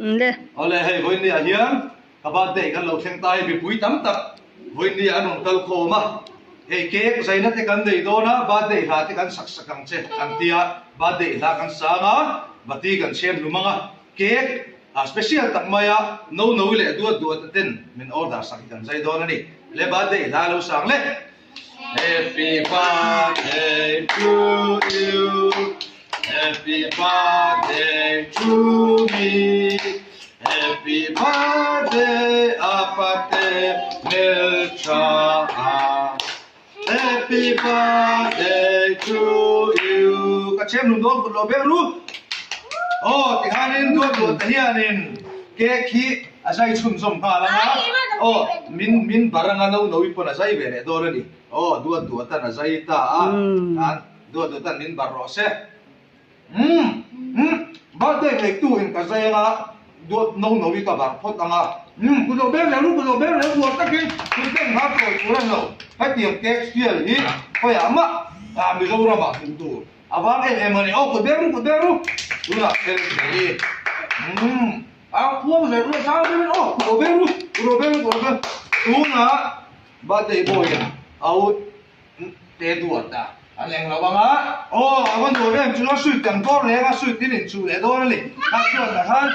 le ole hei voin nia hiam aba de kan lo thleng tai bi pui tam tak voin nia anon kal khoma hei ke zaina te kan dei do na ba de ha te kan sak sakang che kan tia ba de la kan sanga bati kan chem lumanga ke a special tak maya no le du ten min order sak kan zai do na ni le ba de la lo sang le happy birthday to you. Happy birthday to me. Happy birthday, Apate Milcha. Happy birthday to you. Kacem nundong kulo beru. Oh, tihanin do tahianin. Keki asai chum som kala na. Oh, min baranga no ipon asai bere dorani. Oh, dua tan asai ta kan dua tan min barose. Birthday like tu in kasaya dua no ika bar pot anga. Kulo ber le dua takin kuting ha ko kuran lo. Hati cake still hi. Koi ama mi zo rama tu. Abang mani oh kuderu. Dua kel ni. Aku le ru sa oh kulo beru. Tu na birthday boy ya. Au te dua ta. Anh em là bằng á, con đuổi em chúng nó suy chẳng có lẽ nó suy tiến đến chủ để thôi này, nó chuyện là hơn.